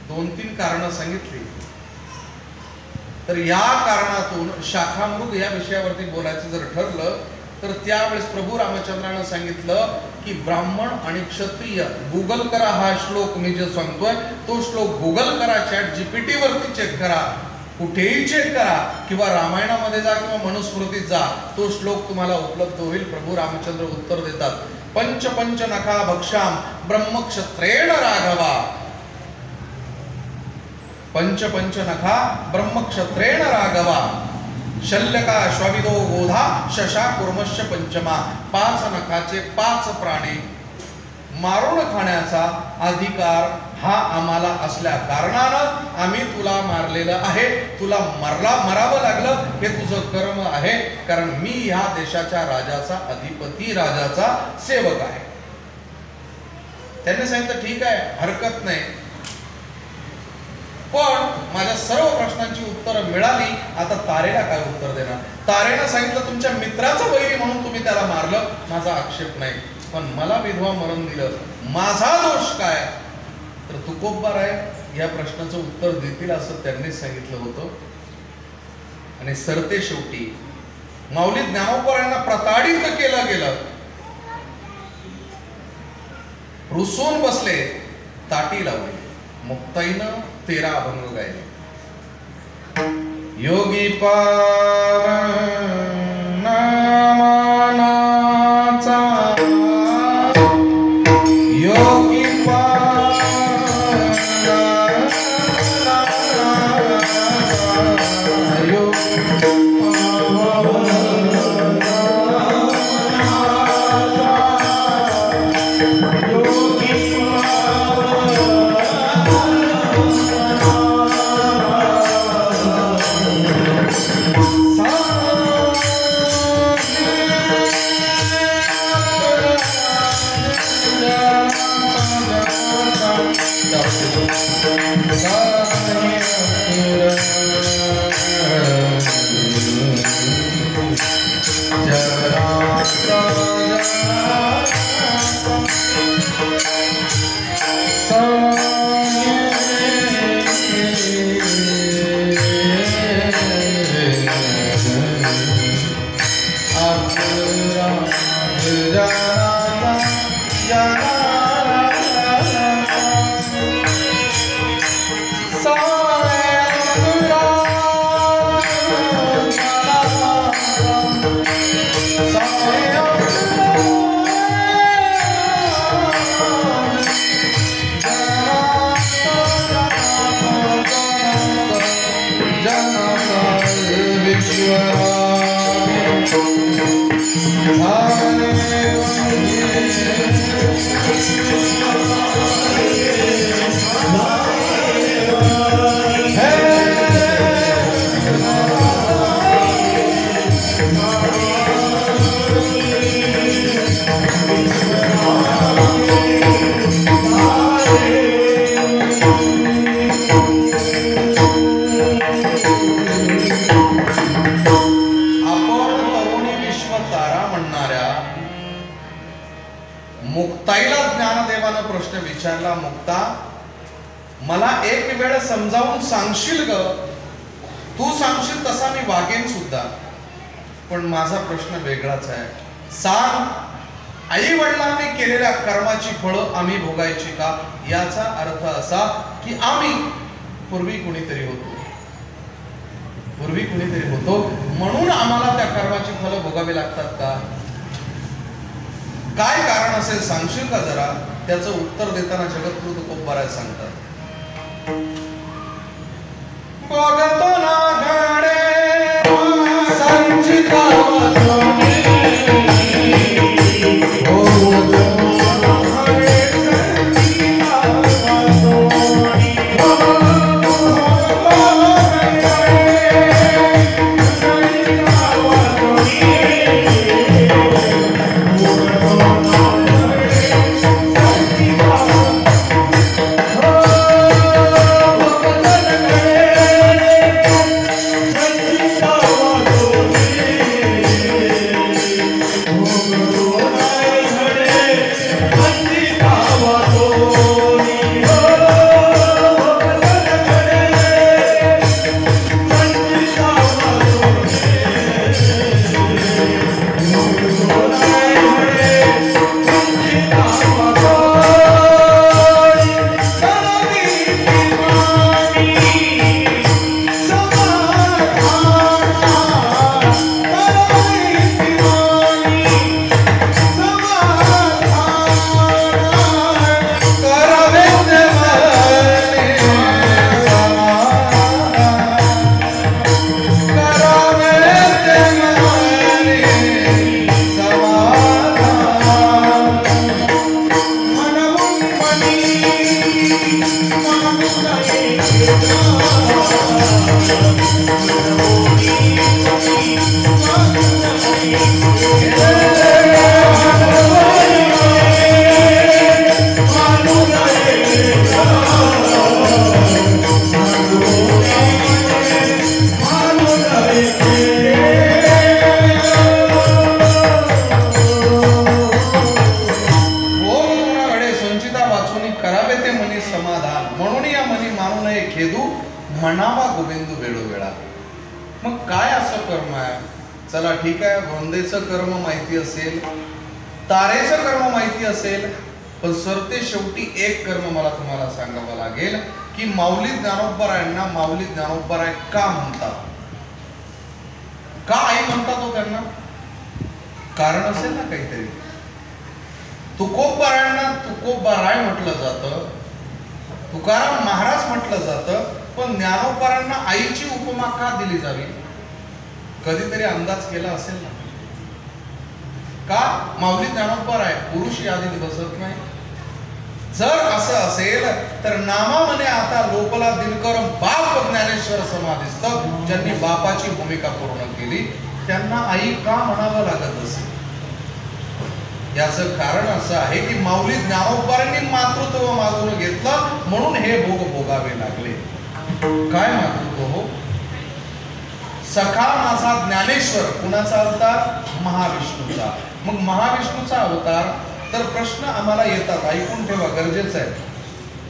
2-3 कारणं सांगितली. तर या कारणातून शाखामृग या विषयावरती बोलायचं जर ठरलं तर त्यावेळेस प्रभू रामचंद्रानं सांगितलं की ब्राह्मण आणि क्षत्रिय गुगल करा. हा श्लोक मी जे सांगतोय तो श्लोक गुगल करा, ChatGPT वरती चेक करा, कुठेही चेक करा, किंवा रामायणामध्ये जा किंवा मनुस्मृतीत जा, तो श्लोक तुम्हाला उपलब्ध होईल. प्रभू रामचंद्र उत्तर देतात, पंच पंच नखा भक्षाम ब्रह्मक्षत्रेण राघवा. पंच पंच नखा ब्रह्मक्षत्रेण राघवा. शल्यका श्वविदो गोधा शशा कुर्मश्च पंचमा. 5 नखाचे 5 प्राणी मारून खाण्याचा अधिकार हा आम्हाला असल्या कारणानं आम्ही तुला मारलेलं आहे. तुला मरावं लागलं हे तुझं कर्म आहे, कारण मी ह्या देशाच्या राजाचा अधिपती, राजाचा सेवक आहे. त्यांनी सांगितलं ठीक आहे, हरकत नाही, पण माझ्या सर्व प्रश्नांची उत्तरं मिळाली. आता तारेला काय उत्तर देणार? तारेनं सांगितलं तुमच्या मित्राचा वैरी म्हणून तुम्ही त्याला मारलं, माझा आक्षेप नाही, पण मला विधवा मरण दिलं, माझा दोष काय? तर तुकोबराय या प्रश्नाचं उत्तर देतील असं त्यांनीच सांगितलं होतं. आणि सरते शेवटी माऊली ज्ञानोबरायांना प्रताडित केलं गेलं. रुसून बसले, ताटी लावली, मुक्ताईनं 13 अभंग गायले. योगी नामानाचा योगी मुक्ताईला ज्ञानदेवानं प्रश्न विचारला, मुक्ता मला एक वेळ समजावून सांगशील ग? तू सांगशील तसा मी वागेन सुद्धा, पण माझा प्रश्न वेगळाच आहे. सांग, आई वडिलांनी केलेल्या कर्माची फळं आम्ही भोगायची का? याचा अर्थ असा की आम्ही पूर्वी कुणीतरी होतो म्हणून आम्हाला त्या कर्माची फळं भोगावी लागतात का? काय कारण असेल सांगशील का जरा? त्याचं उत्तर देताना जगद्गुरु तुकोबराय सांगतात, बघतो ना घडे संचिता म्हणावा गोविंदू वेळोवेळा. मग काय असं कर्म आहे? चला ठीक आहे, वंदेचं कर्म माहिती असेल, तारेचं कर्म माहिती असेल, पण सरते शेवटी एक कर्म मला तुम्हाला सांगावं लागेल की माऊली ज्ञानोबरायांना माऊली ज्ञानोबराय का म्हणतात, का आई म्हणतात हो त्यांना? कारण असेल ना काहीतरी. तुकोबरायांना तुकोबराय म्हटलं जातं, तुकाराम महाराज म्हटलं जातं, पण ज्ञानोबरांना आईची उपमा का दिली जावी? कधीतरी अंदाज केला असेल ना? का माऊली ज्ञानोबर आहे, पुरुष यादीत बसत नाही? जर असं असेल तर नामामध्ये आता लोकला दिनकर बाप ज्ञानेश्वर समाधिस्थ, ज्यांनी बापाची भूमिका पूर्ण केली, त्यांना आई का म्हणावं लागत असेल? याचं कारण असं आहे की माऊली ज्ञानोबरांनी मातृत्व मागून घेतलं म्हणून हे भोग भोगावे लागले. काय मातृत्व हो? सखा माझा ज्ञानेश्वर कुणाचा अवतार? महाविष्णूचा. मग महाविष्णूचा अवतार तर प्रश्न आम्हाला येतात, ऐकून ठेवा, गरजेचं आहे.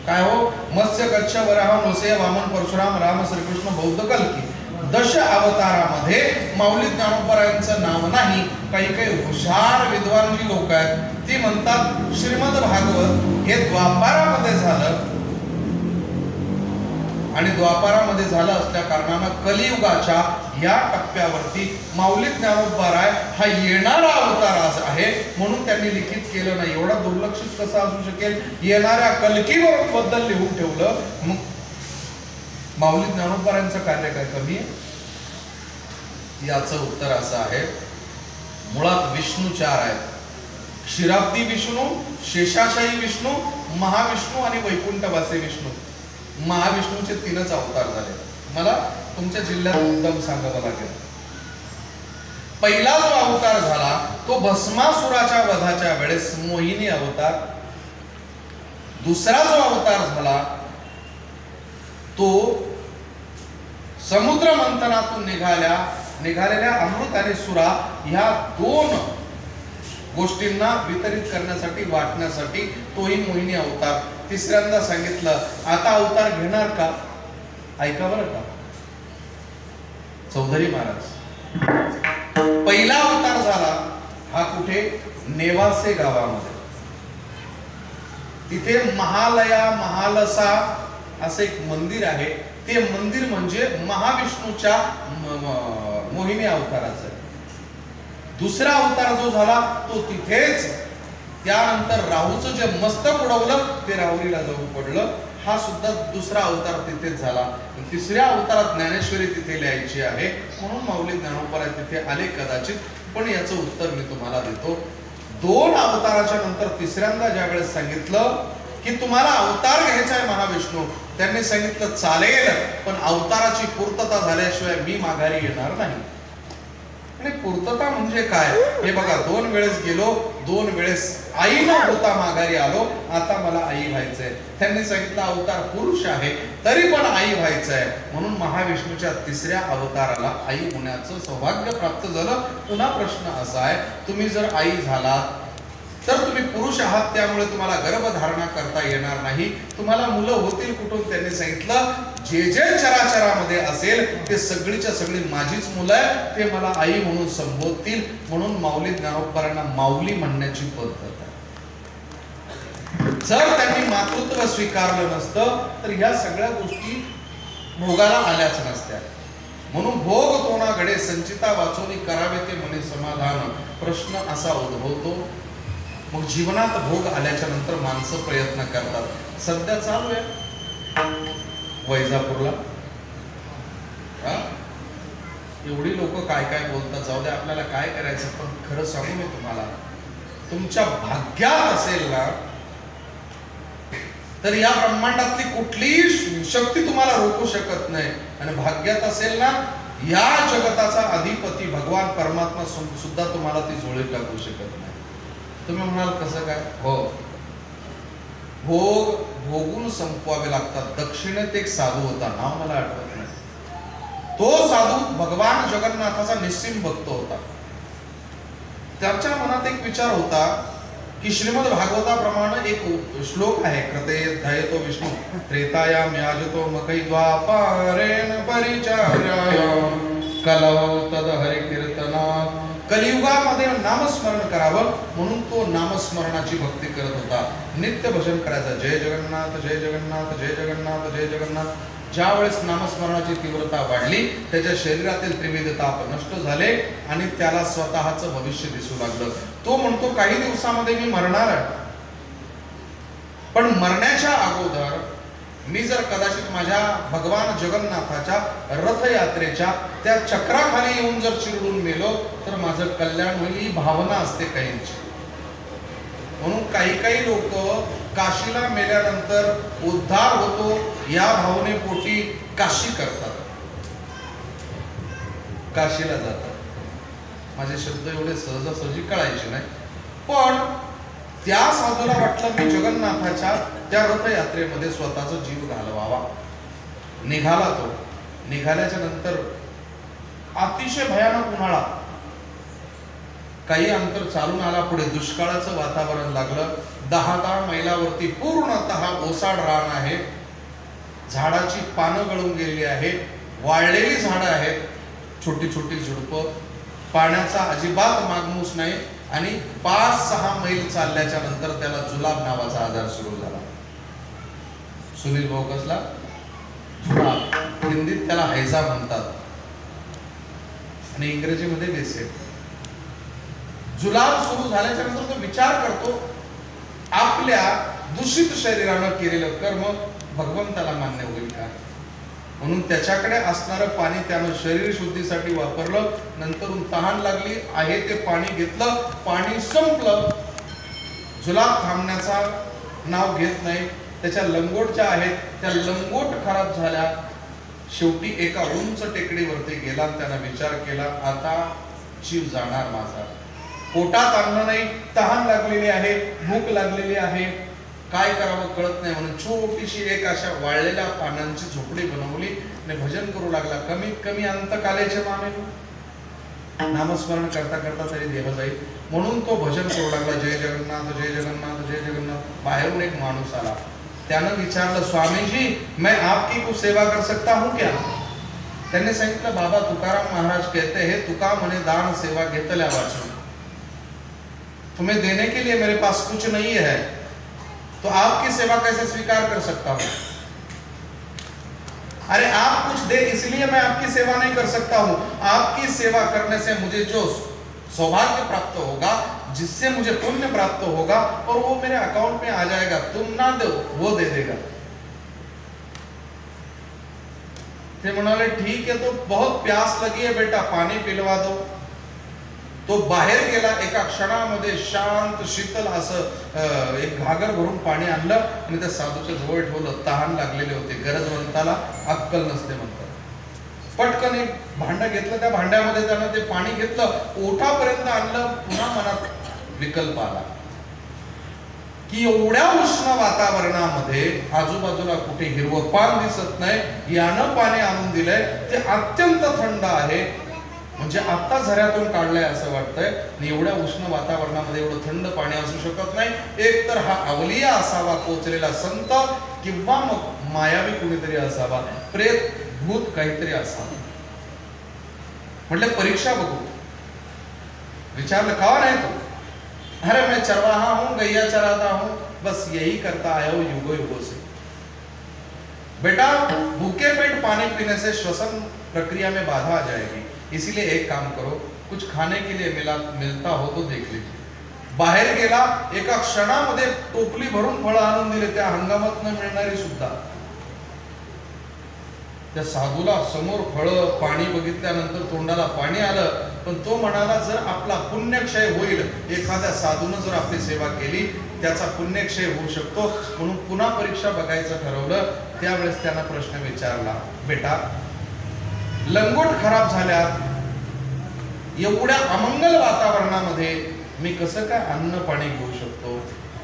काय हो? मत्स्य कच्छ वराह नृसिंह वामन परशुराम राम श्रीकृष्ण बौद्ध कल्की दश अवतारामध्ये माऊली ज्ञानोबरायांचं नाव नाही. काही हुशार विद्वान जी लोक आहेत ती म्हणतात श्रीमद भागवत हे द्वापारामध्ये झालं आणि द्वापारामध्ये झालं असल्या कारणानं कलियुगाच्या या टप्प्यावरती माऊली ज्ञानोबराय हा येणारा अवतार आहे म्हणून त्यांनी लिखित केलं नाही. एवढा दुर्लक्षित कसा असू शकेल? येणाऱ्या कल्कीवर बद्दल लिहून ठेवलं. मग माऊली ज्ञानोबरायांचं कार्य काय कमी आहे? याचं उत्तर असं आहे, मुळात विष्णू चार आहेत. क्षीराब्दी विष्णू, शेषाशाही विष्णू, महाविष्णू आणि वैकुंठवासी विष्णू. महाविष्णूचे 3च अवतार झाले. मला तुमच्या जिल्ह्यात मुद्दाम सांगावं लागेल. पहिला जो अवतार झाला तो भस्मासुराच्या वधाच्या वेळेस मोहिनी अवतार. दुसरा जो अवतार झाला तो समुद्र मंथनातून निघालेल्या अमृत आणि सुरा ह्या 2 गोष्टींना वितरित करण्यासाठी, वाटण्यासाठी तोही मोहिनी अवतार. तिसऱ्यांदा सांगितलं आता अवतार घेणार का? ऐका बरं का चौधरी महाराज. पहिला अवतार झाला हा कुठे? नेवासे गावामध्ये. तिथे महालया महालसा असं एक मंदिर आहे. ते मंदिर म्हणजे महाविष्णूच्या मोहिनी अवताराचं. दुसरा अवतार जो झाला तो तिथेच. त्यानंतर राहूचं जे मस्तक उडवलं ते राहुरीला जाऊन पडलं. हा सुद्धा दुसरा अवतार तिथेच झाला. तिसऱ्या अवतारात ज्ञानेश्वरी तिथे लिहायची आहे म्हणून माऊली ज्ञानोबराय तिथे आले कदाचित. पण याचं उत्तर मी तुम्हाला देतो. 2 अवताराच्या नंतर तिसऱ्यांदा ज्या वेळेस सांगितलं की तुम्हाला अवतार घ्यायचा आहे महाविष्णू, त्यांनी सांगितलं चालेल पण अवताराची पूर्तता झाल्याशिवाय मी माघारी येणार नाही. आणि पूर्तता म्हणजे काय हे बघा. 2 वेळेस गेलो, 2 वेळेस आई न होता माघारी आलो. आता मला आई व्हायचंय. त्यांनी सांगितलं अवतार पुरुष आहे तरी पण आई व्हायचंय म्हणून महाविष्णूच्या तिसऱ्या अवताराला आई होण्याचं सौभाग्य प्राप्त झालं. पुन्हा प्रश्न असा आहे, तुम्ही जर आई झालात तर तुम्ही पुरुष आहात त्यामुळे तुम्हाला गर्भधारणा करता येणार नाही. तुम्हाला मुलं होतील कुठून? त्यांनी सांगितलं जे जे चराचरामध्ये असेल ते सगळीच्या सगळी माझीच मुलं आहे, ते मला आई म्हणून संबोधतील. म्हणून माऊली ज्ञानोबरांना माऊली म्हणण्याची पद्धत आहे. जर त्यांनी मातृत्व स्वीकारलं नसतं तर ह्या सगळ्या गोष्टी भोगाला आल्याच नसत्या. म्हणून भोग तोणाकडे संचिता वाचोनी करावे ते म्हणे समाधान. प्रश्न असा उद्भवतो, मग जीवनात भोग आल्याच्या नंतर माणसं प्रयत्न करतात. सध्या चालू आहे वैजापूरला. एवढी लोक काय काय बोलतात, जाऊ दे आपल्याला काय करायचं. पण खरं सांगू मी तुम्हाला, तुमच्या भाग्यात असेल ना तर या ब्रह्मांडातली कुठलीही शक्ती तुम्हाला रोखू शकत नाही. आणि भाग्यात असेल ना, या जगताचा अधिपती भगवान परमात्मा सुद्धा तुम्हाला ती झोळीत टाकू शकत नाही. तुम्ही म्हणाल कसं काय? हो, भोग भोगून संपवावे लागतात. दक्षिणेत एक साधू होता, नाव मला आठवत नाही. तो साधू भगवान जगन्नाथाचा निस्सीम भक्त होता. त्याच्या मनात एक विचार होता की श्रीमद भागवताप्रमाणे एक श्लोक आहे, कृते ध्येतो विष्णू त्रेतायाम याजतो मकै द्वापारेण परिचार्याय कलौ तद हरि कीर्तना. कलियुगामध्ये नामस्मरण करावं म्हणून तो नामस्मरणाची भक्ती करत होता. नित्य भजन करायचं, जय जगन्नाथ जय जगन्नाथ जय जगन्नाथ जय जगन्नाथ. ज्या वेळेस नामस्मरणाची तीव्रता वाढली, त्याच्या शरीरातील त्रिविध ताप नष्ट झाले आणि त्याला स्वतःचं भविष्य दिसू लागलं. तो म्हणतो काही दिवसामध्ये मी मरणार आहे, पण मरण्याच्या अगोदर मी जर कदाचित माझ्या भगवान जगन्नाथाच्या रथयात्रेच्या त्या चक्राखाली येऊन जर चिरडून मेलो तर माझं कल्याण होईल, ही भावना असते काहींची. म्हणून काही काही लोक काशीला मेल्यानंतर उद्धार होतो या भावनेपोटी काशी करतात, काशीला जातात. माझे शब्द एवढे सहजासहजी कळायचे नाही, पण त्या साधूला वाटलं मी जगन्नाथाच्या त्या रथयात्रेमध्ये स्वतःचा जीव घालवावा. निघाला तो. निघाल्याच्या नंतर अतिशय भयानक उन्हाळा. काही अंतर चालून आला पुढे, दुष्काळाचं वातावरण लागलं. 10 मैलावरती पूर्णतः ओसाड रान आहे, झाडाची पानं गळून गेलेली आहे, वाळलेली झाडं आहेत, छोटी छोटी झुडपं, पाण्याचा अजिबात मागमूस नाही. आणि 5-6 मैल चालल्याच्या नंतर त्याला जुलाब नावाचा आजार सुरू झाला. सुनील भाऊ कसला? जुलाब. हिंदीत त्याला हैजा म्हणतात आणि इंग्रजीमध्ये बेसेट. जुलाब सुरू झाल्याच्या नंतर तो विचार करतो, आपल्या दूषित शरीरानं केलेलं कर्म भगवंताला मान्य होईल का? म्हणून त्याच्याकडे असणारं पाणी त्यानं शरीर शुद्धीसाठी वापरलं. नंतरून तहान लागली, आहे ते पाणी घेतलं, पाणी संपलं. जुलाब थांबण्याचा नाव घेत नाही. त्याच्या लंगोट ज्या आहेत त्या लंगोट खराब झाल्या. शेवटी एका उंच टेकडीवरती गेला, त्यानं विचार केला, आता जीव जाणार माझा. पोटात अन्न नाही, तहान लागलेली आहे, भूक लागलेली आहे, काय करावं कळत नाही. म्हणून छोटीशी एक अशा वाळलेल्या पानांची झोपडी बनवली आणि भजन करू लागला. कमीत कमी अंतकालेचे मामे नामस्मरण करता करता तरी देह जाईल म्हणून तो भजन करू लागला, जय जगन्नाथ जय जगन्नाथ जय जगन्नाथ. बाहेरून एक माणूस आला. त्यानं विचारलं, स्वामी जी मैं आपकी कुछ सेवा कर सकता हूँ क्या? त्यांनी सांगितलं, बाबा तुकाराम महाराज कहते हैं, तुका मने दान सेवा घेतल्या वाचून, तुम्हें देने के लिए मेरे पास कुछ नहीं है, तो आपकी सेवा कैसे स्वीकार कर सकता हूं? अरे आप कुछ दे इसलिए मैं आपकी सेवा नहीं कर सकता हूं. आपकी सेवा करने से मुझे जो सौभाग्य प्राप्त होगा, जिससे मुझे पुण्य प्राप्त होगा और वो मेरे अकाउंट में आ जाएगा, तुम ना दो वो दे देगा. ते म्हणाले, ठीक है, तो बहुत प्यास लगी है बेटा, पानी पिलवा दो. तो बाहेर गेला. एका क्षणामध्ये शांत शीतल असं एक घागर भरून पाणी आणलं आणि त्या साधूच्या जवळ ठेवलं. तहान लागलेले होते. गरजवंताला अक्कल नसते म्हणतात. पटकन एक भांडं घेतलं, त्या भांड्यामध्ये त्यानं ते पाणी घेतलं, ओठापर्यंत आणलं. पुन्हा मनात विकल्प आला की एवढ्या उष्ण वातावरणामध्ये आजूबाजूला कुठे हिरवं पान दिसत नाही, यानं पाणी आणून दिलंय, ते अत्यंत थंड आहे, म्हणजे आता झऱ्यातून काढलंय असं वाटतंय. आणि एवढ्या उष्ण वातावरणामध्ये एवढं थंड पाणी असू शकत नाही. एक तर हा अवलिया असावा, पोचलेला संत, किंवा मग मायावी कुणीतरी असावा, प्रेत भूत काहीतरी असावं. म्हटलं परीक्षा बघू. विचारलं, कौन है तू? अरे मैं चरवाहा हूं, गैया चराता हूं, बस यही करता आया हूं युगो युगो से. बेटा भूखे पेट पानी पीने से श्वसन प्रक्रिया में बाधा आ जाएगी, इसीलिए एक काम करो, कुछ खाने के लिए मिलता हो तो देख लीजिए. बाहेर गेला. एका क्षणामध्ये टोपली भरून फळं आणून दिले, त्या हंगामात न मिळणारी सुद्धा. त्या साधूला समोर फळं, पाणी बघितल्यानंतर तोंडाला पाणी आलं. पण तो म्हणाला जर आपला पुण्यक्षय होईल, एखाद्या साधूनं जर आपली सेवा केली त्याचा पुण्यक्षय होऊ शकतो, म्हणून पुन्हा परीक्षा बघायचं ठरवलं. त्यावेळेस त्यांना प्रश्न विचारला, बेटा लंगोट खराब झाल्यात, एवढ्या अमंगल वातावरणामध्ये मी कसं काय अन्न पाणी घेऊ शकतो?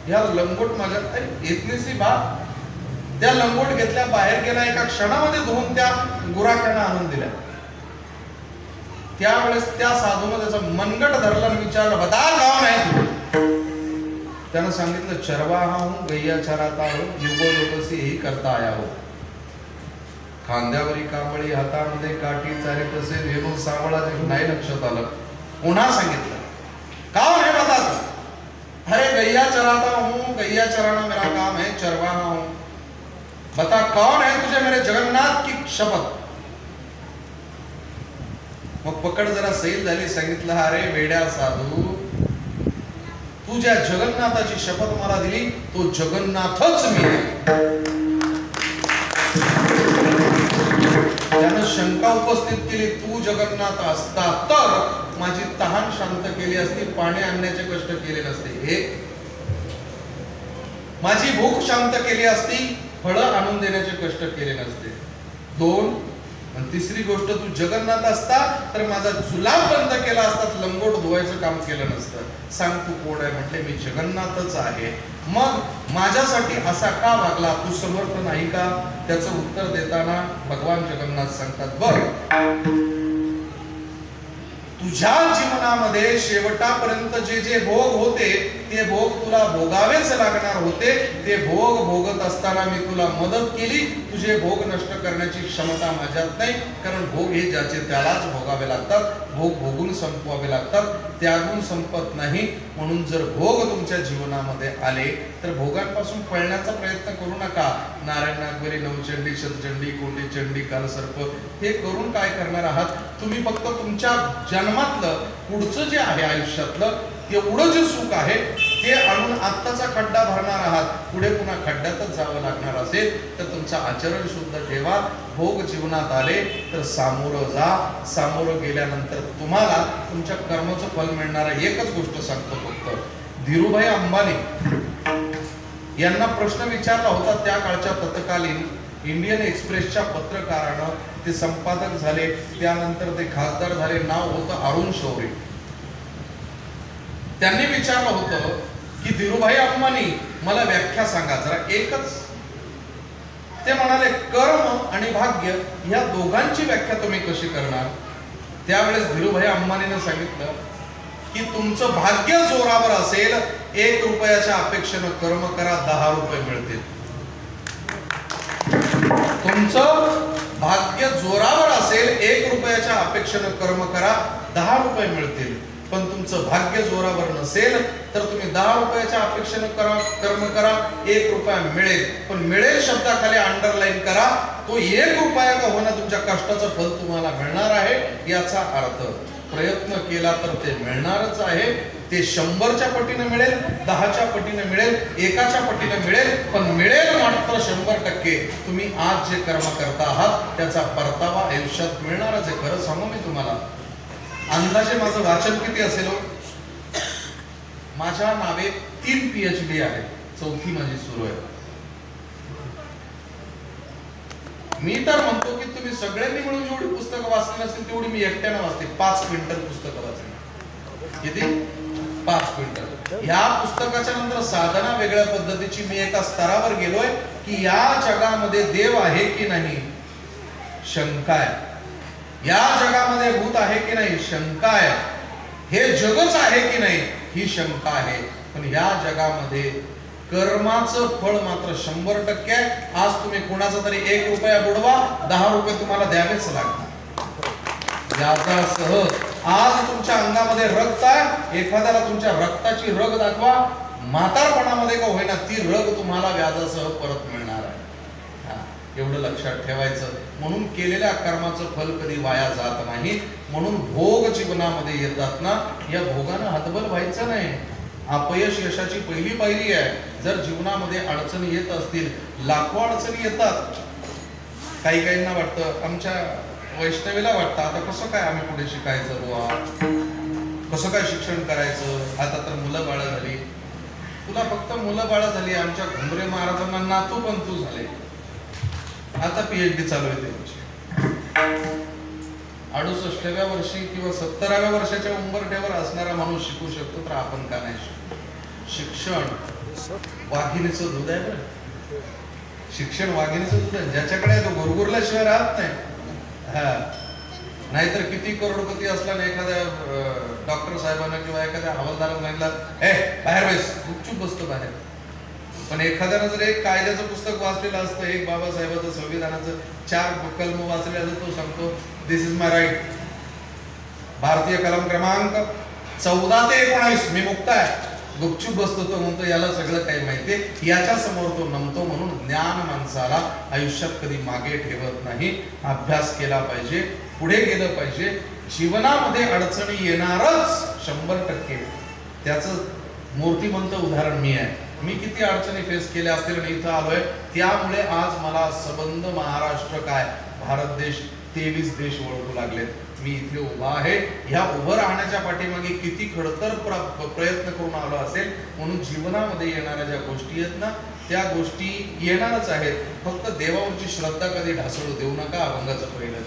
या लंगोट माझ्या इतनीसी बात, त्या लंगोट घेतल्या, बाहेर गेला, एका क्षणामध्ये धुवून त्या गुराख्यांना आणून दिल्या. त्यावेळेस त्या साधूनं त्याचं मनगट धरलं आणि विचारलं, बता कौन है तू? त्यानं सांगितलं, चरवाहा हूं, गैया चराता हूं, युगो से यही करता आया हो. खांद्यावरी कांबळी, हातामध्ये काठी, चारी तसे वेणू सावळा, नाही लक्षात आलं. पुन्हा सांगितलं, कौन है बता तू? अरे गैया चराता हूं, गैया चराना मेरा काम है, चरवाहा हूं. बता कौन है तुझे मेरे जगन्नाथ की शपथ? मग पकड जरा सैल झाली. सांगितलं, अरे वेड्या साधू, तू ज्या जगन्नाथाची शपथ मला दिली तो जगन्नाथच मी आहे. त्यानं शंका उपस्थित केली, तू जगन्नाथ असता तर माझी तहान शांत केली असती, पाणी आणण्याचे कष्ट केले नसते. एक, माझी भूक शांत केली असती, फळं आणून देण्याचे कष्ट केले नसते. दोन, आणि तिसरी गोष्ट, तू जगन्नाथ असता तर माझा जुलाब बंद केला असता, लंगोट धुवायचं काम केलं नसतं. सांग तू कोण आहे? म्हटले मी जगन्नाथच आहे. मग माझ्यासाठी असा का वागला? तू समर्थ नाही का? त्याचं उत्तर देताना भगवान जगन्नाथ सांगतात, बघ तुझ्या जीवनामध्ये शेवटापर्यंत जे जे भोग होते ते भोग तुला भोगावेच लागणार होते. ते भोग भोगत असताना मी तुला मदत केली. तुझे भोग नष्ट करण्याची क्षमता माझ्यात नाही, कारण भोग हे ज्याचे त्यालाच भोगावे लागतात. भोग भोगून संपवावे लागतात, त्यागून संपत नाही. म्हणून जर भोग तुमच्या जीवनामध्ये आले तर भोगांपासून पळण्याचा प्रयत्न करू नका. नारायण नागबरी, नवचंडी, शतचंडी, कोंडी चंडी, कालसर्प हे करून काय करणार आहात? तुम्ही फक्त तुमच्या जन्मातलं पुढचं जे आहे आयुष्यातलं एवढं जे सुख आहे ते आणून आत्ताचा खड्डा भरणार आहात. पुढे पुन्हा खड्ड्यातच जावं लागणार असेल तर तुमचं आचरण शुद्ध ठेवा. भोग जीवनात आले तर सामोरं जा. सामोरं गेल्यानंतर तुम्हाला तुमच्या कर्माचं फल मिळणार. एकच गोष्ट सांगतो फक्त, धीरूभाई अंबानी यांना प्रश्न विचारला होता त्या काळच्या तत्कालीन इंडियन एक्सप्रेसच्या पत्रकारानं. ते संपादक झाले, त्यानंतर ते खासदार झाले. नाव होतं अरुण शौरी. त्यांनी विचारलं होतं की धीरूभाई अंबानी मला व्याख्या सांगा जरा, एकच. ते म्हणाले, कर्म आणि भाग्य या दोघांची व्याख्या तुम्ही कशी करणार? त्यावेळेस धीरूभाई अंबानीने सांगितलं की तुमचं भाग्य जोरावर असेल, 1 रुपयाच्या अपेक्षेनं कर्म करा, 10 रुपये मिळतील. तुमचं भाग्य जोरावर असेल, 1 रुपयाच्या अपेक्षेनं कर्म करा, 10 रुपये मिळतील. पण तुमचं भाग्य जोरावर नसेल तर तुम्ही 10 रुपयाच्या अपेक्षेनं कर्म करा, 1 रुपया मिळेल. पण मिळेल शब्दाखाली अंडरलाईन करा, तो 1 रुपया का होणार तुमच्या कष्टाचं फल तुम्हाला मिळणार आहे. याचा अर्थ प्रयत्न केला तर ते मिळणारच आहे. ते 100च्या पटीने मिळेल, 10च्या पटीने मिळेल, 1च्या पटीने मिळेल, पण मिळेल मात्र 100%. तुम्ही आज जे कर्म करता आहात त्याचा परतावा आयुष्यात मिळणारच आहे. खरं सांगू मी तुम्हाला, अंदाजे माझं वाचन किती असेल? माझ्या नावे 3 PhD आहे, 4थी माझी सुरू आहे. मी तर म्हणतो की तुम्ही सगळ्यांनी मिळून जेवढी पुस्तकं वाचली नसतील तेवढी मी एकट्यानं वाचते. 5 क्विंटल पुस्तकं वाचली. किती? 5 क्विंटल. या पुस्तकाच्या नंतर साधना वेगळ्या पद्धतीची. मी एका स्तरावर गेलोय की या जगामध्ये देव आहे की नाही, शंका आहे. या जगामध्ये भूत आहे की नाही, शंका आहे. हे जगच आहे की नाही, ही शंका आहे. पण या जगामध्ये कर्माचं फळ मात्र 100% आहे. आज तुम्ही कोणाचा तरी 1 रुपया बुडवा, 10 रुपये तुम्हाला द्यावेच लागणार. याचासह आज तुमच्या अंगामध्ये रक्त आहे, एखाद्याला तुमच्या रक्ताची रग दाखवा, म्हातारपणामध्ये का होईना ती रग तुम्हाला व्याजासह परत मिळणार आहे. एवढं लक्षात ठेवायचं. म्हणून केलेल्या कर्माचं फल कधी वाया जात नाही. म्हणून भोग जीवनामध्ये येतात ना, या भोगानं हतबल व्हायचं नाही. अपयश यशाची पहिली पायरी आहे. जर जीवनामध्ये अडचणी येत असतील, लाखो अडचणी येतात. काही काहींना वाटतं आमच्या वैष्णवीला वाटतं आता कसं काय आम्ही पुढे शिकायचं बुवा, कसं काय शिक्षण करायचं, आता तर मुलं बाळ झाली. तुला फक्त मुलं बाळ झाली, आमच्या घुमरे महाराजांना नातू पण तू झाले, आता PhD चालू आहे त्यांची. 68व्या वर्षी किंवा 70व्या वर्षाच्या उंबरठ्यावर असणारा माणूस शिकू शकतो, तर आपण का नाही शिकू? शिक्षण वाघिणीचं दूध आहे बरं, शिक्षण वाघिणीचं दूध आहे. ज्याच्याकडे तो गुरगुरल्याशिवाय राहत नाही. हा, नाहीतर किती करोडपती असला ना एखाद्या डॉक्टर साहेबांना किंवा एखाद्या हवालदारांना सांगितलं बाहेर बस, गुपचूप बसतो बाहेर. पण एखाद्यानं जर एक कायद्याचं पुस्तक वाचलेलं असतं, एक बाबासाहेबाचं संविधानाचं 4 कलम वाचले असं, तो सांगतो दिस इज माय राईट, भारतीय कलम क्रमांक 14 ते 19 मी मुक्त आहे. गुपचूप बसतो. तो म्हणतो याला सगळं काही माहितीये, याच्या समोर तो नमतो. म्हणून ज्ञान माणसाला आयुष्यात कधी मागे ठेवत नाही. अभ्यास केला पाहिजे, पुढे गेलं पाहिजे. जीवनामध्ये अडचणी येणारच 100%. त्याचं मूर्तिमंत उदाहरण मी आहे. मी किती अडचणी फेस केल्या असतील आणि इथं आलोय, त्यामुळे आज मला सबंध महाराष्ट्र काय भारत देश 23 देश ओळखू लागलेत. मी इथे उभा आहे. ह्या उभं राहण्याच्या पाठीमागे किती खडतर प्रयत्न करून आलो असेल. म्हणून जीवनामध्ये येणाऱ्या ज्या गोष्टी आहेत ना, त्या गोष्टी येणारच आहेत. फक्त देवावरची श्रद्धा कधी ढासळू देऊ नका. अभंगाचं पहिलं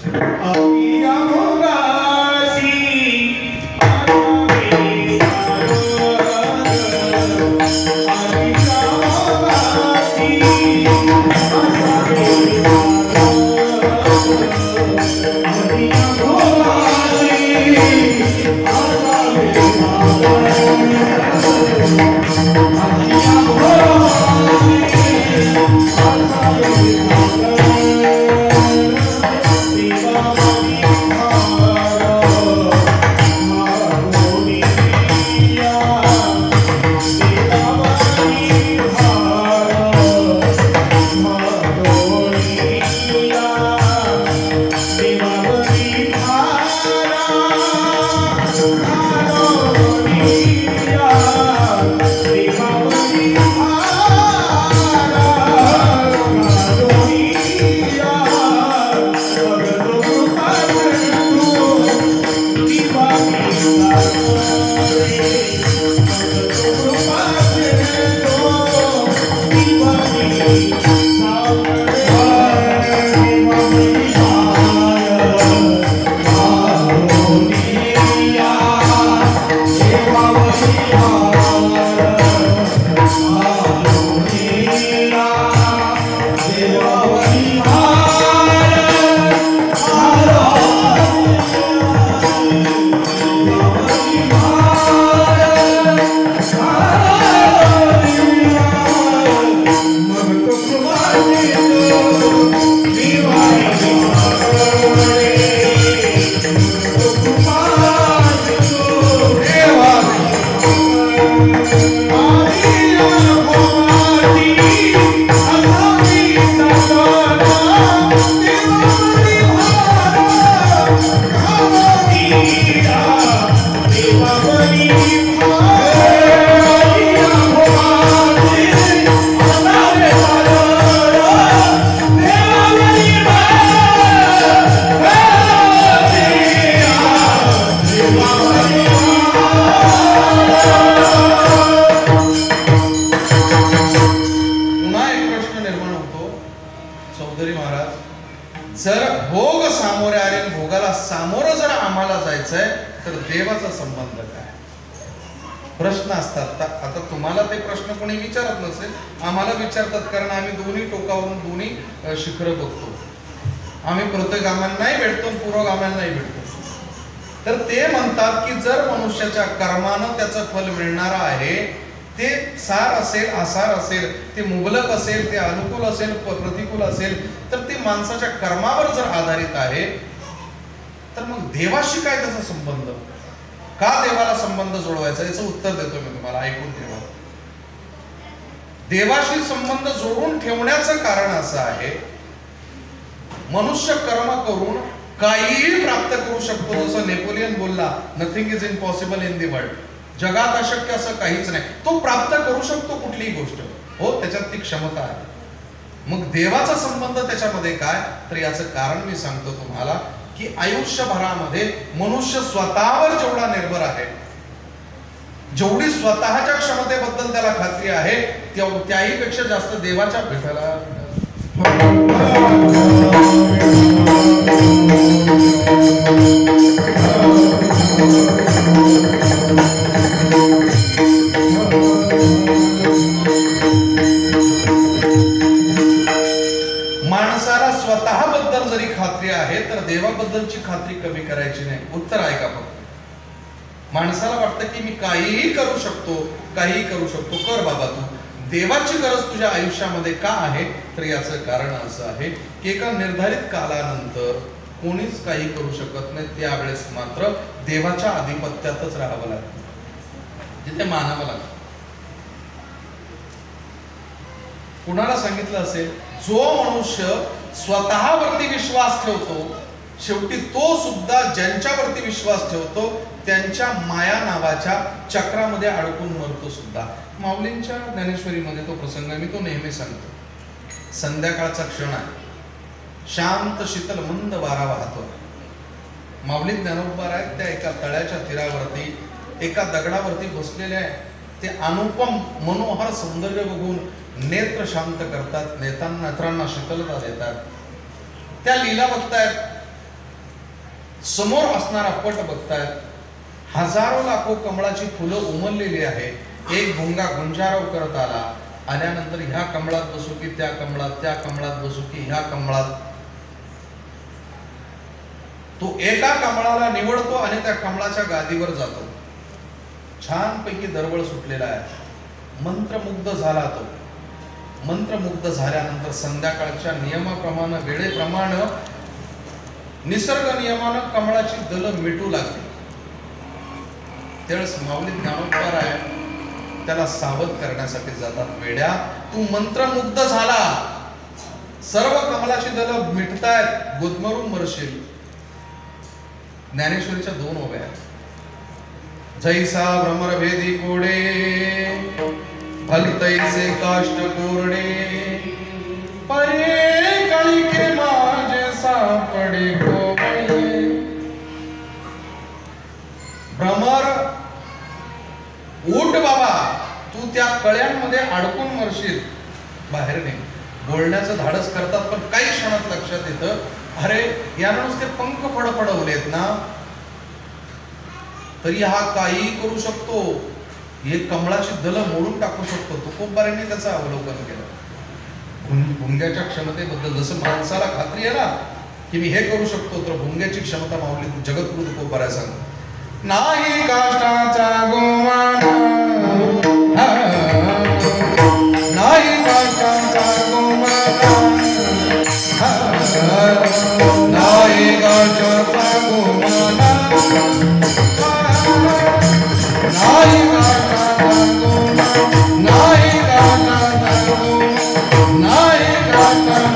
प्रश्न असतात. आता तुम्हाला ते प्रश्न कोणी विचारत नसेल, आम्हाला विचारतात, कारण आम्ही दोन्ही टोकावरून दोन्ही शिखरं बघतो. आम्ही प्रत्यगाम्यांनाही भेटतो, पूर्वगाम्यांनाही भेटतो. तर ते म्हणतात की जर मनुष्याच्या कर्मानं त्याचं फल मिळणार आहे, ते सार असेल आसार असेल, ते मुबलक असेल, ते अनुकूल असेल प्रतिकूल असेल, तर ते माणसाच्या कर्मावर जर आधारित आहे, तर मग देवाशी काय त्याचा संबंध? का देवाला संबंध जोडवायचा? याचं उत्तर देतो मी तुम्हाला, ऐकून ठेवा. देवाशी संबंध जोडून ठेवण्याचं कारण असं आहे, मनुष्य कर्म करून काहीही प्राप्त करू शकतो. जसं नेपोलियन बोलला, nothing is impossible in the world. जगात अशक्य असं काहीच नाही. तो प्राप्त करू शकतो कुठलीही गोष्ट, हो, त्याच्यात ती क्षमता आहे. मग देवाचा संबंध त्याच्यामध्ये काय? तर याचं कारण मी सांगतो तुम्हाला. की आयुष्यभरामध्ये मनुष्य स्वतःवर जेवढा निर्भर आहे, जेवढी स्वतःच्या क्षमतेबद्दल त्याला खात्री आहे, त्याही पेक्षा जास्त देवाच्या भेटायला माणसाला स्वतःबद्दल जरी खात्री आहे तर देवाबद्दलची खात्री कमी करायची नाही. उत्तर आहे का? फक्त माणसाला वाटतं की मी काहीही करू शकतो, काहीही करू शकतो. कर बाबा तू. देवाची गरज तुझ्या आयुष्यामध्ये का आहे? तर याचं कारण असं आहे की एका निर्धारित कालानंतर कोणीच काही करू शकत नाही. त्यावेळेस मात्र देवाच्या आधिपत्यातच राहावं लागतं, जिथे मानावं लागतं. कुणाला सांगितलं असेल, जो मनुष्य स्वतःवरती विश्वास ठेवतो, शेवटी तो सुद्धा ज्यांच्यावरती विश्वास ठेवतो त्यांच्या माया नावाच्या चक्रामध्ये अडकून मरतो सुद्धा. माऊलींच्या ज्ञानेश्वरीमध्ये तो प्रसंग मी तो नेहमी सांगतो. संध्याकाळचा क्षण आहे, शांत शीतल मंद वारा वाहतो. माऊली ज्ञानोबा आहेत त्या एका तळ्याच्या तीरावरती एका दगडावरती बसलेले आहे. ते अनुपम मनोहर सौंदर्य बघून नेत्र शांत करतात, नेत्रांना शीतलता देतात. त्या लीला बघतायत, समोर असणारा पट बघतायत. हजारो लाखो कमळाची फुलं उमललेली आहे. एक भुंगा गुंजारव करत आला, आल्यानंतर ह्या कमळात बसू की त्या कमळात, त्या कमळात बसू की ह्या कमळात. तो एका कमळाला निवडतो आणि त्या कमळाच्या गादीवर जातो. छानपैकी दरवळ सुटलेला आहे. मंत्रमुग्ध झाला तो. मंत्रमुग्ध झाल्यानंतर संध्याकाळच्या नियमाप्रमाणे, वेळेप्रमाणे, निसर्ग नियमानं कमळाची दल मिटू लागली. त्यावेळेस माऊली ज्ञानोबा आहे त्याला सावध करण्यासाठी जातात. वेड्या, तू मंत्रमुग्ध झाला, सर्व कमळाची दल मिटतायत, गुदमरून मरशील. ज्ञानेश्वरीच्या 2 ओव्या आहेत. जैसा भ्रमर भेदी कोडे, फलतैसे काष्ट कोरडे, परे कळिके माझे सापडे गोवळे. भ्रमर, उठ बाबा, तू त्या कळ्यांमध्ये अडकून मरशील. बाहेर नाही. बोलण्याचं धाडस करतात पण काही क्षणात लक्षात येतं, अरे यानं नुसते पंख फडफडवलेत ना, तरी हा काही करू शकतो. हे कमळाची दल मोडून टाकू शकतो. तुकोबारांनी त्याचं अवलोकन केलं. भुंग्याच्या क्षमतेबद्दल जसं माणसाला खात्री आहे ना की मी हे करू शकतो, तर भुंग्याची क्षमता माऊली जगद्गुरु तुकोबारा सांगतो. नाही काष्टाचा गोमाना, नाही काष्टाचा गोमाना, नाही काष्टाचा गोमाना, नाही काष्टाचा गोमाना, नाही काष्टाचा गोमाना, नाही काष्टाचा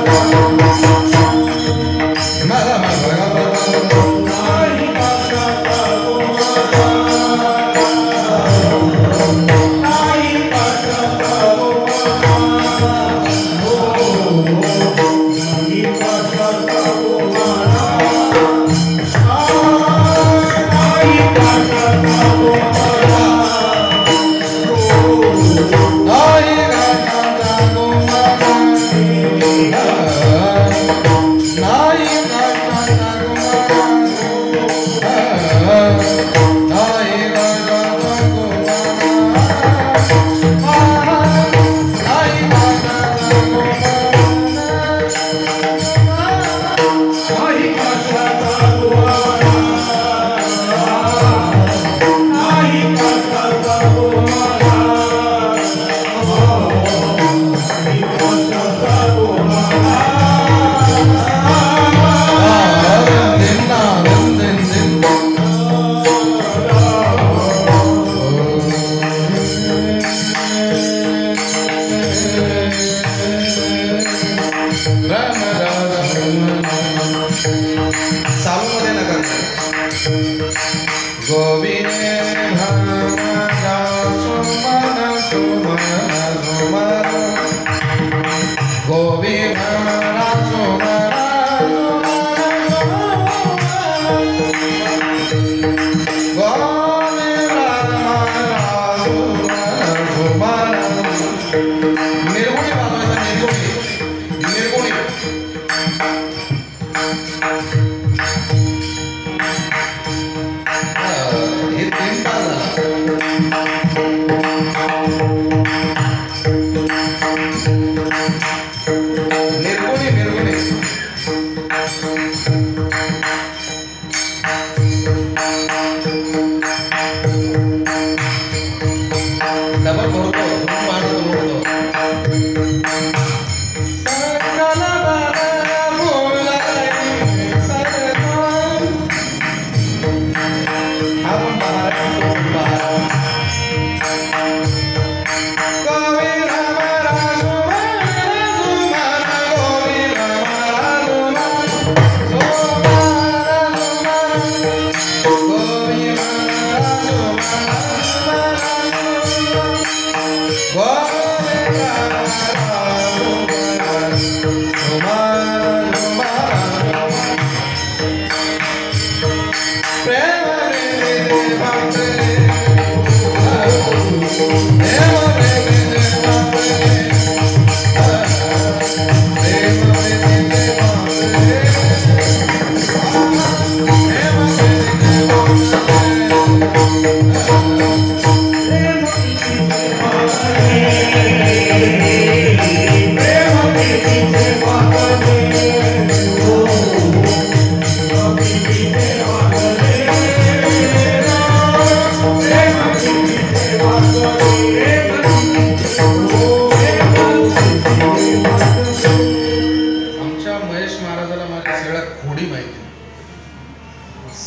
हे 3 तास निर्गुणी निर्गुणी डबल भरतो मारतो मोडतो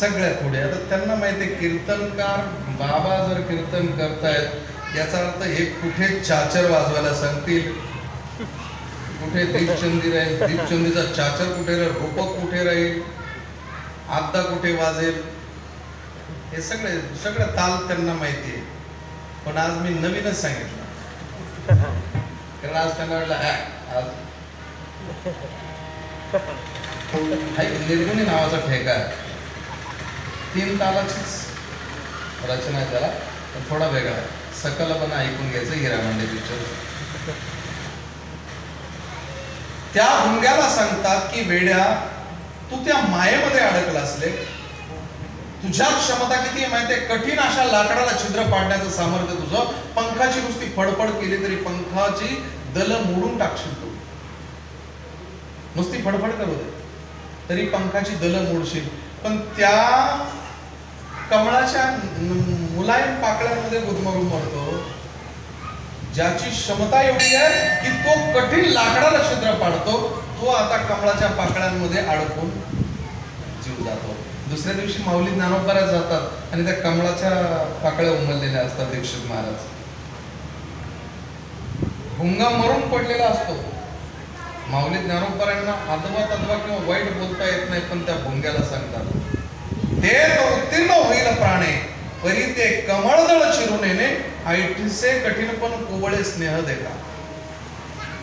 सगळ्या खोडी. आता त्यांना माहिती आहे कीर्तनकार बाबा जर कीर्तन करतायत याचा अर्थ हे कुठे चाचर वाजवायला सांगतील, कुठे दीपचंदी राहील, दीपचंदीचा चाचर कुठे राहील, रूपक कुठे राहील, आद्दा कुठे वाजेल, हे सगळं ताल त्यांना माहिती आहे. पण आज मी नवीनच सांगितलं कारण आज त्यांना वाटलं आज निर्गुणी नावाचा ठेका आहे. 3 तालाचीच रचना आहे त्याला, पण थोडा वेगळा आहे. सकलपणा ऐकून घ्यायचं हिरामंडे पिक्चर. त्या भुंग्याला सांगतात की वेड्या तू त्या मायेमध्ये अडकला असले, तुझ्यात क्षमता किती आहे माहितीये, कठीण अशा लाकडाला छिद्र पाडण्याचं सामर्थ्य तुझं. पंखाची नुसती फडफड केली तरी पंखाची दल मोडून टाकशील तू. नुसती फडफड करू दे तरी पंखाची दल मोडशील. पण त्या कमळाच्या मुलायम पाकळ्यांमध्ये गुदमरून मरतो ज्याची क्षमता एवढी आहे की तो कठीण लाकडाला छिद्र पाडतो, तो आता कमळाच्या पाकळ्यांमध्ये अडकून जीव जातो. दुसऱ्या दिवशी माऊली ज्ञानोबाला जातात आणि त्या कमळाच्या पाकळ्या उमललेल्या असतात. दीक्षित महाराज भुंगा मरून पडलेला असतो. माऊली ज्ञानोबांना अथवा तद्वा किंवा वाईट बोलता येत नाही, पण त्या भुंग्याला सांगतात ते तो उत्तीर्ण होईल प्राणे परी ते कमळदळ चिरून येणे, ऐठसे कठीणपण कोवळे स्नेह देखा.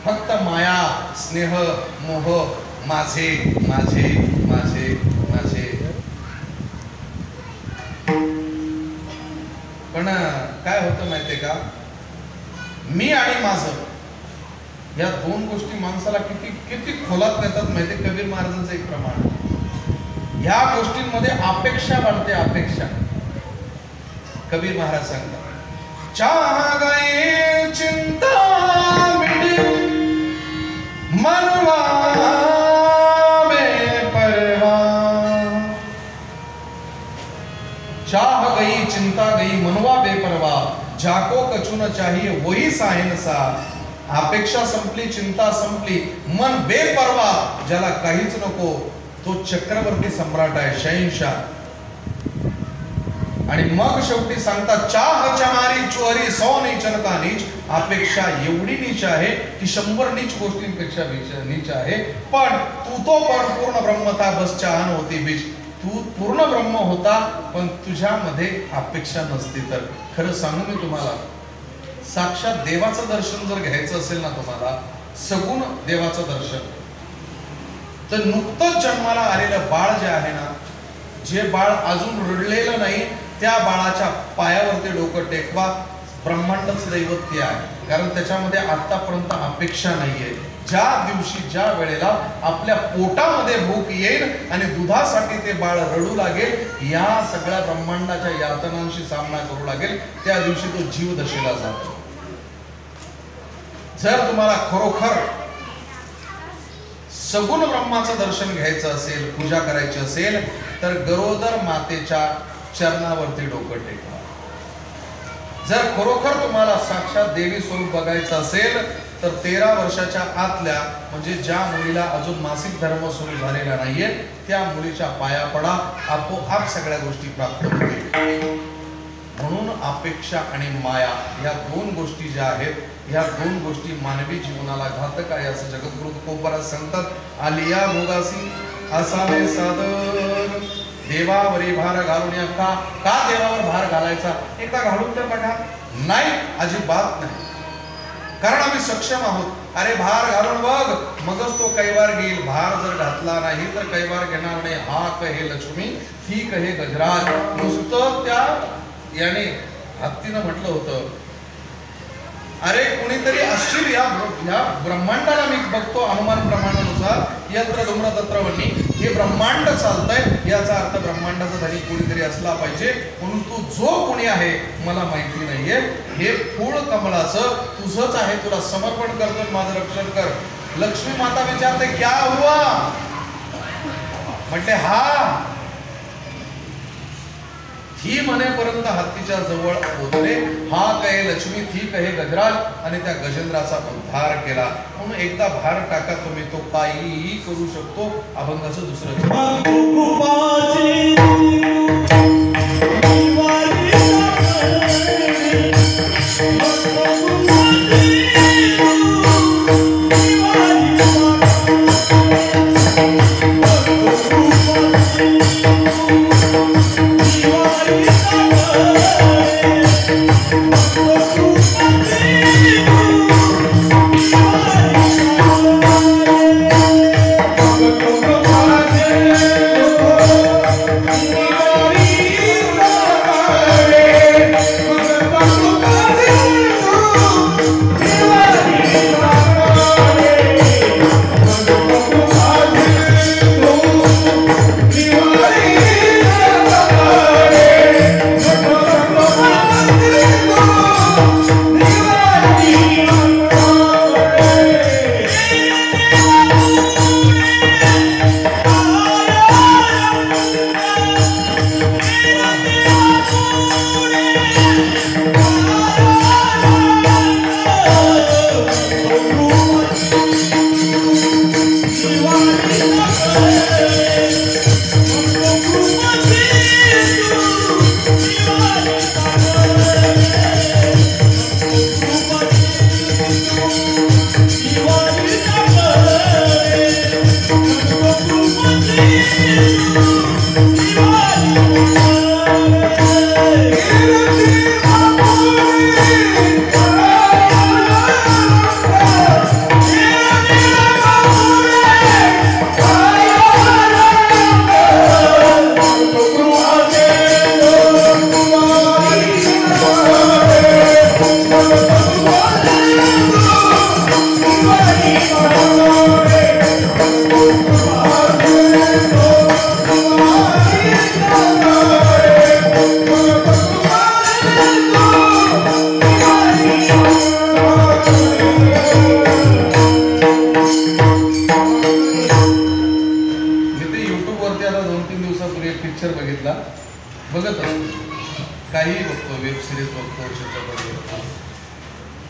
फक्त माया स्नेह मोह माझे माझे माझे माझे. पण काय होतं माहितीये का, मी आणि माझं या 2 गोष्टी माणसाला किती किती खोलात नेतात माहितीये. कबीर महाराजांचं एक प्रमाण, ह्या गोष्टींमध्ये अपेक्षा वाढते. अपेक्षा कबीर महाराज सांगतात चाह गई चिंता मिटे मनवा बेपरवाह. चाह गई चिंता गई मनवा बेपरवाह, जाको कछु न चाहिए वही साहिनसा. अपेक्षा संपली, चिंता संपली, मन बेपरवा, ज्याला काहीच नको तो चक्रवर्ती सम्राट आहे, शहंशाह. आणि मग शेवटी सांगतात चाह चमारी चोरी 100 नीचन का नीच. अपेक्षा एवढी नीच आहे की 100 नीच गोष्टींपेक्षा नीच आहे. पण तू तो पूर्ण ब्रह्म था बस चाहन होती बीच. तू पूर्ण ब्रह्म होता पण तुझ्यामध्ये अपेक्षा नसती. तर खरं सांगू मी तुम्हाला, साक्षात देवाचं दर्शन जर घ्यायचं असेल ना तुम्हाला, सगुण देवाचं दर्शन, तर नुकतंच जन्माला आलेलं बाळ जे आहे ना, जे बाळ अजून रडलेलं नाही, त्या बाळाच्या पायावरती डोकं टेकवा. ब्रह्मांडच दैवत ते आहे, कारण त्याच्यामध्ये आतापर्यंत अपेक्षा नाहीये. ज्या दिवशी ज्या वेळेला आपल्या पोटामध्ये भूक येईल आणि दुधासाठी ते बाळ रडू लागेल, या सगळ्या ब्रह्मांडाच्या यातनांशी सामना करू लागेल, त्या दिवशी तो जीवदशेला जातो. जर तुम्हाला खरोखर सगुण ब्रह्माचं दर्शन घ्यायचं असेल, पूजा करायची असेल, तर गरोदर मातेच्या चरणावरती डोकं टेकवा. जर खरोखर तुम्हाला साक्षात देवी स्वरूप बघायचं असेल तर 13 वर्षाच्या आतल्या, म्हणजे ज्या मुलीला अजून मासिक धर्म सुरू झालेला नाहीये, त्या मुलीच्या पाया पडा, आपोआप सगळ्या गोष्टी प्राप्त होतील. म्हणून अपेक्षा आणि माया या दोन गोष्टी ज्या आहेत, ह्या दोन गोष्टी मानवी जीवनाला घातक आहे असं जगद्गुरु तुकोबाराज सांगतात. आलिया भोगासी असावे सादर, देवावरी भार घालून का देवावर भार घालायचा? एकदा घालून तर बघा. नाही, अजिबात नाही. कारण आम्ही सक्षम आहोत. अरे भार घालून बघ, मगच तो कैवार घेईल. भार जर घातला नाही तर कैवार घेणार नाही. हा कहे लक्ष्मी, ती कहे गजराज. नुसतं त्या याने हत्तीनं म्हटलं होतं, अरे कुणीतरी असशील या ब्रह्मांडाला मी बघतो अनुमान प्रमाणानुसार, यंत्र धूम्र तत्र वन्नी, हे ब्रह्मांड चालतंय, याचा अर्थ ब्रह्मांडाचा धनी कोणीतरी असला पाहिजे. म्हणून तू जो कोणी आहे मला माहिती नाहीये, हे फूळ कमळाचं तुझंच आहे, तुला समर्पण करतो, माझं रक्षण कर. लक्ष्मी माता विचारते क्या हुआ? म्हटले हा. ही म्हणेपर्यंत हत्तीच्या जवळ पोहोचले. हा कहे लक्ष्मी, थी कहे गजराज, आणि त्या गजेंद्राचा उद्धार केला. म्हणून एकदा भार टाका तुम्ही, तो काहीही करू शकतो. अभंगाचं दुसरं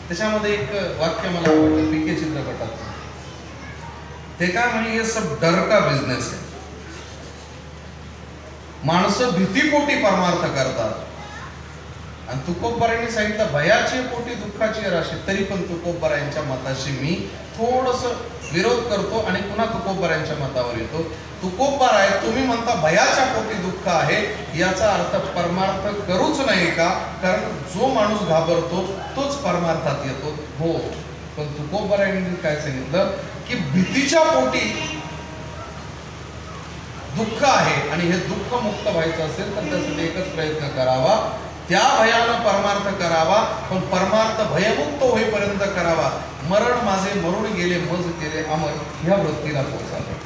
त्याच्यामध्ये एक वाक्य मला आवडतं पीके चित्रपटात. ते काय म्हणे, हे सब डर का बिझनेस आहे. माणसं भीतीपोटी परमार्थ करतात. आणि तुकोबरायांनी सांगितलं भयाची पोटी दुःखाची राशी. तरी पण तुकोबरायांच्या मताशी मी थोडस विरोध करतो आणि पुन्हा तुकोबरायांच्या मतावर येतो. तुकोबराय, तुम्ही म्हणता भयाच्या पोटी दुःख आहे, याचा अर्थ परमार्थ करूच नाही का? कारण जो माणूस घाबरतो तोच परमार्थात येतो. हो, पण तुकोबरायांनी काय सांगितलं की भीतीच्या पोटी दुःख आहे आणि हे दुःख मुक्त व्हायचं असेल तर त्यासाठी एकच प्रयत्न करावा, त्या भयानं परमार्थ करावा, पण परमार्थ भयमुक्त होईपर्यंत करावा. मरण माझे मरून गेले मज केले अमर, ह्या वृत्तीला पोचावे.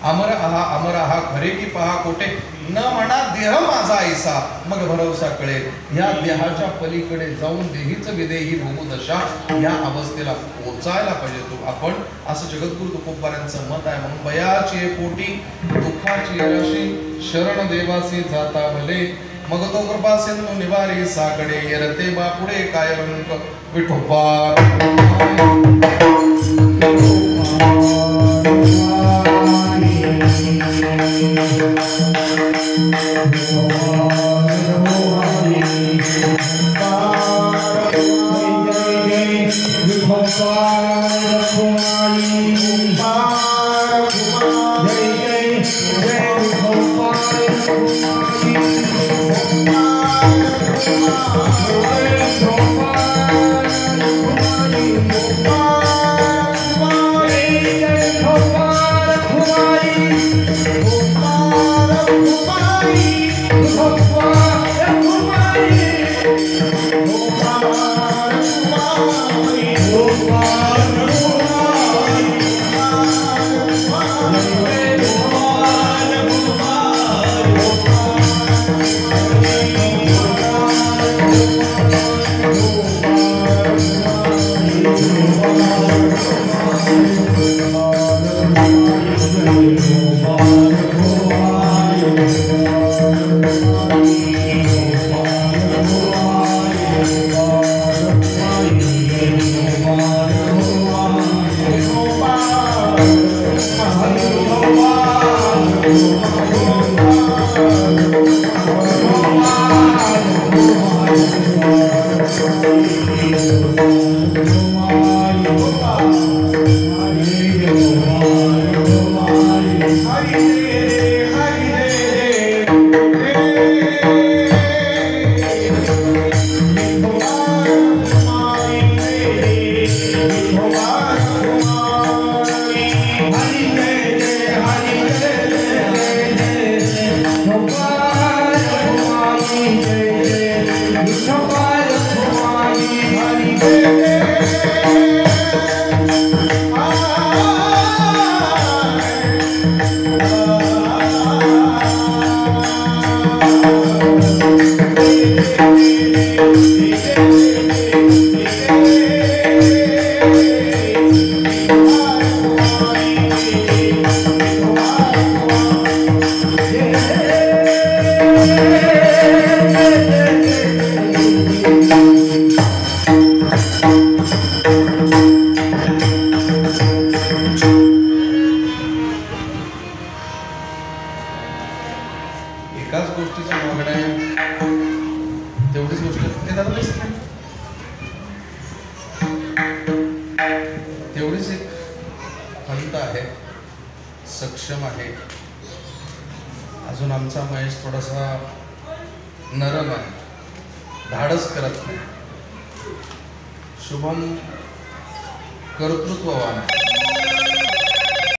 अमर आहा खरे की पहा कोठे, न म्हणा देह माझा ऐसा मग भरवसा कळेल. ह्या देहाच्या पलीकडे जाऊन देहीच विदेही भोगू दशा, या अवस्थेला पोचायला पाहिजे तू आपण, असं जगद्गुरु तुकोबारांचं मत आहे. म्हणून बयाची पोटी दुःखाची राशी शरण देवासी जाता भले, मग तो कृपा सिंधू निवारी साकडे येरते बापुडे काय रंक विठोबा. एकाच गोष्टीचं मागणं आहे, तेवढीच गोष्ट ते दादा तेवढीच एक खंत आहे, सक्षम आहे. अजून आमचा महेश थोडासा नरम आहे, धाडस करत नाही. शुभम कर्तृत्ववान